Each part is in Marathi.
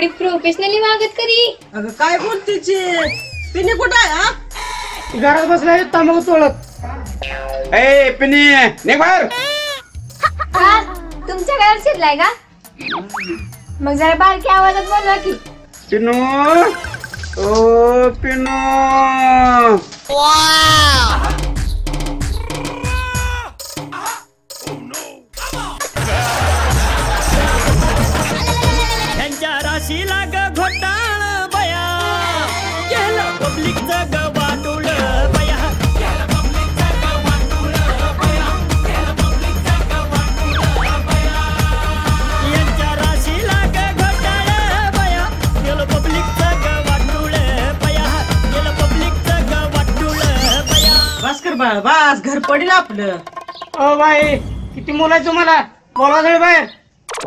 एवढी प्रोफेशनली वागत करी. अगं काय बोलते पिनी कुठं आहे हा? घरात बसलाय तंबाखू तोडत. ए पिनी निघ बाहेर. हा तुमच्या घरात शिरलाय का? मग जरा बारक्या आवाजात बोलवा की. पिनू ओ पिनू. त्यांच्या राशीला ग घोटाळ बया केलं पब्लिकचं ग वाटुळ बया. यांच्या राशीला ग घोटाळ बया केलं पब्लिकचं ग वाटुळ बया. केलं पब्लिकचं ग वाटुळ बया. बस कर बाळ बस घर पडेल आपलं. ओ बाई किती बोलायचं मला. बोला जळ बाहेर.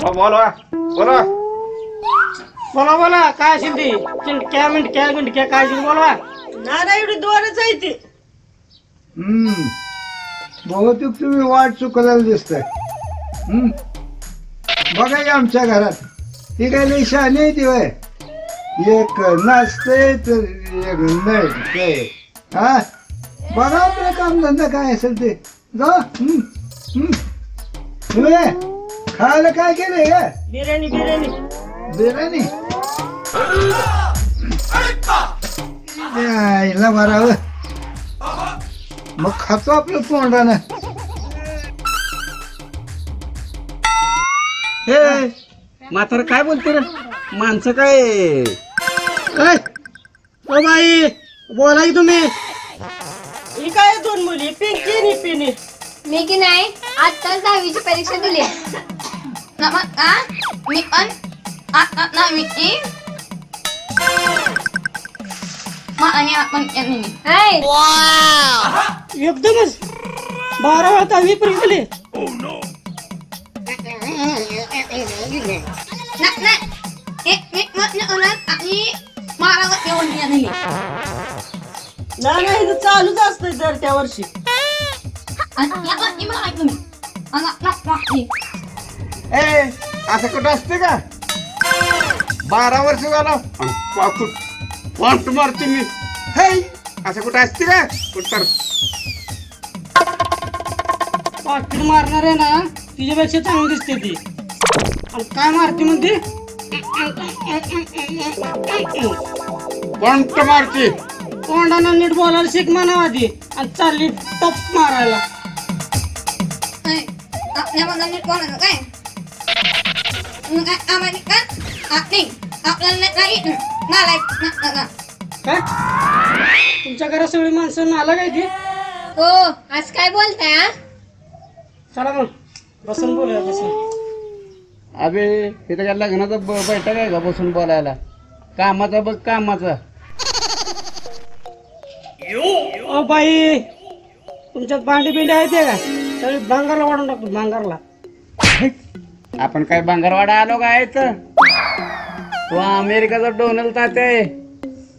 बोला बोला बोला बोला काय असेल ते चिंटक्या मिंटक्या काय असेल बोलवा. ना एवढी दोनच आहे ती. बहुतेक तुम्ही वाट चुकलेला दिसताय. बघा की आमच्या घरात ती काय लई शहाणी आहे ती वय. एक नाचते तर एक नटते. हा बघा आपलं कामधंदा काय असेल ते. जा खायला काय केलंय का? बिर्याणी बिर्याणी यायला बरावं. मग खातो आपलं तोंडानं. हे म्हातारं काय बोलते रे. माणसं काय काय ओ बाई बोला की तुम्ही. ही काय दोन मुली पिंकी आणि पिनी. मी की नाही आत्ताच 10वीची परीक्षा दिली. मी पण एकदमच 12 10वी पर्यंत गेले. ना इथं चालूच असतंय दर त्या वर्षी. ए असं कुठं असते का. 12 वर्ष झालं पॉइंट मारते मी. हे असं कुठं असते का कुठं. पाकिट मारणार आहे ना तिच्यापेक्षा चांगली दिसते ती. आणि काय मारते म्हणते पॉइंट मारते. तोंडानं नीट बोलायला शिक म्हणावं आधी आणि चालली टप मारायला. काय तुमच्या घरात सगळी माणसं नाला काय ती. हो आज काय बोलताय हा? चला मग बसून बोलूया बसून. अबे इथं काय लग्नाचा बैठक आहे का बसून बोलायला. कामाचा बघ कामाचा. ओ बाई तुमच्यात भांडी बिंडी आहे ते का सगळी भांगारला वाढून टाकतो भांगारला. आपण काय भांगरवाडा आलो का आहे तर. तो अमेरिकेचा डोनाल्ड तात्या आहे.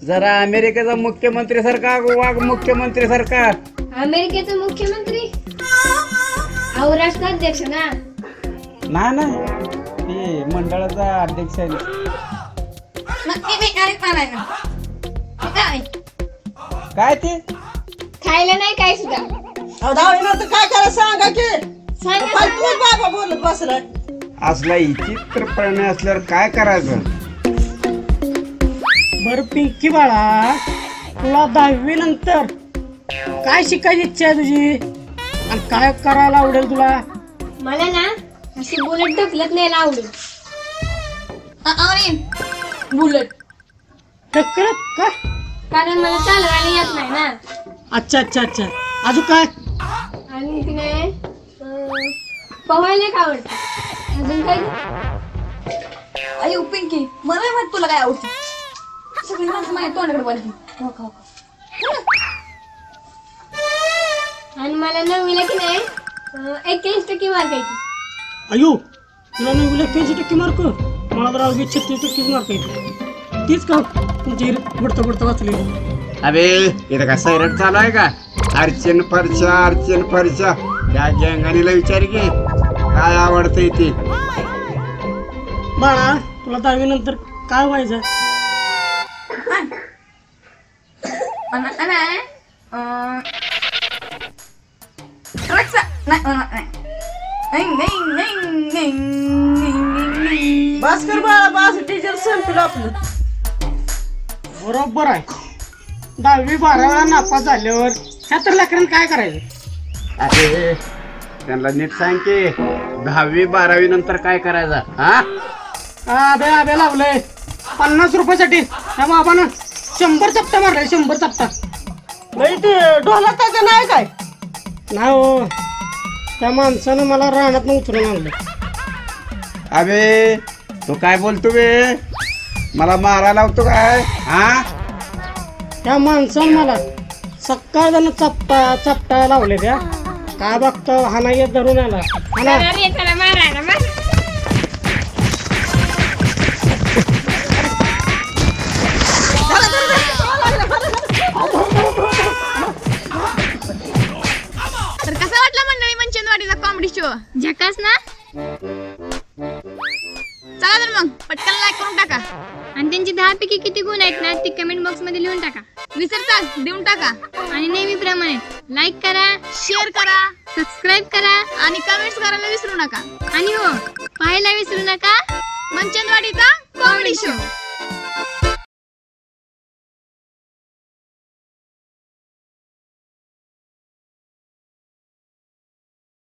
जरा अमेरिकेचा मुख्यमंत्री सारखा वाघ मुख्यमंत्री सारखा. अमेरिकेचा मुख्यमंत्री अहो राष्ट्राध्यक्ष ना. ना ते मंडळाचा अध्यक्ष आहे. काय ते खायला नाही काय सुद्धा. दहावीला तर काय करायचं सांगा की. सांगा फालतू बाबा बोलत बसलाय. असला विचित्रपणे असल्यावर काय करायचं. बर पिंकी बाळा तुला 10वी नंतर काय शिकायची इच्छा आहे तुझी आणि काय करायला आवडेल तुला. मला ना अशी बुलेट ढकलत न्यायला आवडेल. बुलेट ढकलत का. कारण मला चालवायला येत नाही ना. अच्छा अजून काय. आणि की नाही पवायला एक आवडतं. अजून काय. अरे पिंकी मला माहित तुला काय आवडते. सगळी माणसं माझ्या तोंडाकडे बोलते. आणि मला 9वीला की नाही 81% मार्क यायचे. अयो तुला 9वीला 81% मार्क. मला तर अवघी 36% मार्क आहे. तीच का तुमची बुडता वाचली. अबे इथं का सैरट चालू आहे का. अर्चन फरच्या त्या गँगानीला विचार की काय आवडतंय ते. बाळा तुला 10वी नंतर काय व्हायचं? भास्कर बाळा बस डिझेल संपलं आपलं. बरोबर आहे. 10वी 12वी नापास झाल्यावर ह्या तर लेकरांना काय करायचं? अरे त्यांना नीट सांग की 10वी 12वी नंतर काय करायचं हा? आबे लावलंय 50 रुपयासाठी त्या बाबानं 100 चपटा मारलाय. 100 चपटा म्हणजे ते ढोलाताचं नाही काय? नाही हो, त्या माणसानं मला रानात उचलून आणलं. अबे तू काय बोलतो बे? मला मारायला लावतो काय हा? त्या माणसानं मला सकाळ जण चपटा लावले त्या. काय बघतो हा नाही येत धरून आला. हा ना. तर कसा वाटला मंडळी मंचनवाडीचा कॉमेडी शो? झकास ना? चला तर मग पटकन लाईक करून टाका आणि त्यांची 10 पैकी किती गुण आहेत ना ते कमेंट बॉक्स मध्ये लिहून टाका. विसरता देऊन टाका आणि नेहमीप्रमाणे लाईक करा, शेअर करा, सबस्क्राईब करा आणि कमेंट्स करायला विसरू नका. आणि हो, पाहायला विसरू नका मंचनवाडीचा कॉमेडी शो.